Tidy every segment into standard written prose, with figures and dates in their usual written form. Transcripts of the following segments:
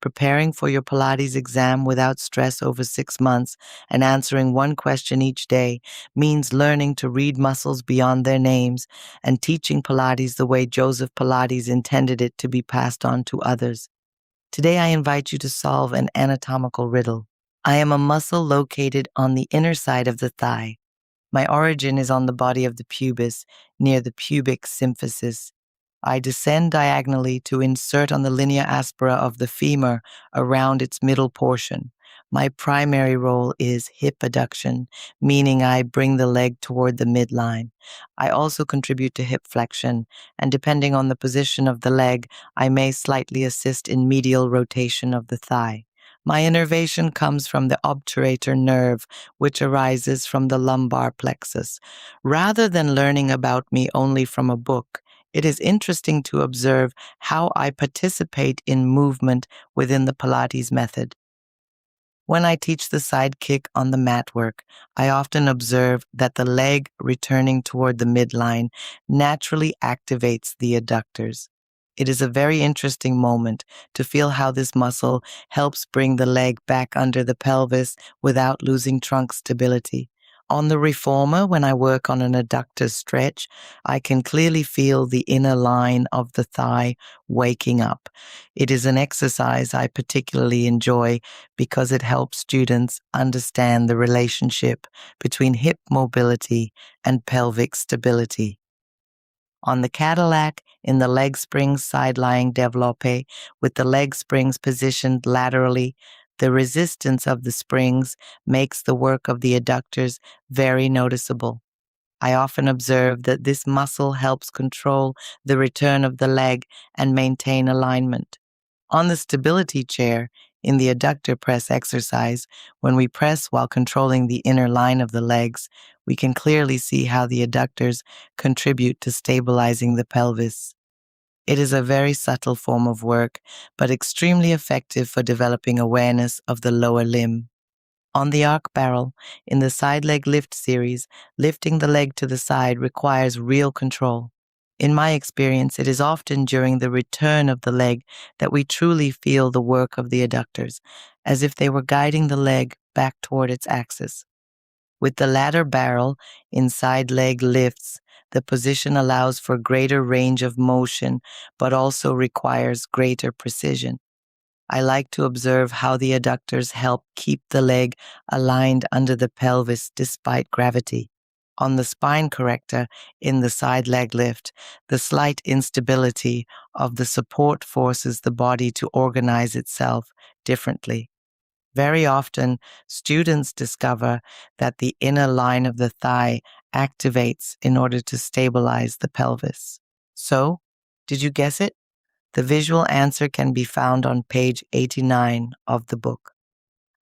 preparing for your Pilates exam without stress over 6 months and answering one question each day means learning to read muscles beyond their names and teaching Pilates the way Joseph Pilates intended it to be passed on to others. Today, I invite you to solve an anatomical riddle. I am a muscle located on the inner side of the thigh. My origin is on the body of the pubis, near the pubic symphysis. I descend diagonally to insert on the linea aspera of the femur around its middle portion. My primary role is hip adduction, meaning I bring the leg toward the midline. I also contribute to hip flexion, and depending on the position of the leg, I may slightly assist in medial rotation of the thigh. My innervation comes from the obturator nerve, which arises from the lumbar plexus. Rather than learning about me only from a book, it is interesting to observe how I participate in movement within the Pilates method. When I teach the side kick on the mat work, I often observe that the leg returning toward the midline naturally activates the adductors. It is a very interesting moment to feel how this muscle helps bring the leg back under the pelvis without losing trunk stability. On the reformer, when I work on an adductor stretch, I can clearly feel the inner line of the thigh waking up. It is an exercise I particularly enjoy because it helps students understand the relationship between hip mobility and pelvic stability. On the Cadillac, in the leg springs side-lying développé, with the leg springs positioned laterally, the resistance of the springs makes the work of the adductors very noticeable. I often observe that this muscle helps control the return of the leg and maintain alignment. On the stability chair, in the adductor press exercise, when we press while controlling the inner line of the legs, we can clearly see how the adductors contribute to stabilizing the pelvis. It is a very subtle form of work, but extremely effective for developing awareness of the lower limb. On the arc barrel, in the side leg lift series, lifting the leg to the side requires real control. In my experience, it is often during the return of the leg that we truly feel the work of the adductors, as if they were guiding the leg back toward its axis. With the ladder barrel in side leg lifts, the position allows for greater range of motion, but also requires greater precision. I like to observe how the adductors help keep the leg aligned under the pelvis despite gravity. On the spine corrector in the side leg lift, the slight instability of the support forces the body to organize itself differently. Very often, students discover that the inner line of the thigh activates in order to stabilize the pelvis. So, did you guess it? The visual answer can be found on page 89 of the book.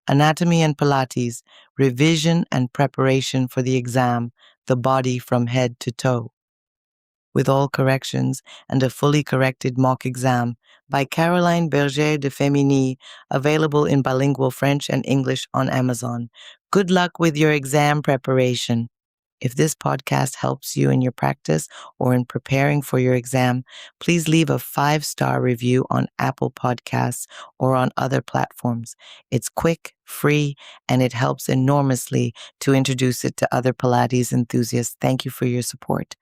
Anatomy and Pilates, Revision and Preparation for the Exam, the Body from Head to Toe. With all corrections and a fully corrected mock exam by Caroline Berger de Femini, available in bilingual French and English on Amazon. Good luck with your exam preparation. If this podcast helps you in your practice or in preparing for your exam, please leave a 5-star review on Apple Podcasts or on other platforms. It's quick, free, and it helps enormously to introduce it to other Pilates enthusiasts. Thank you for your support.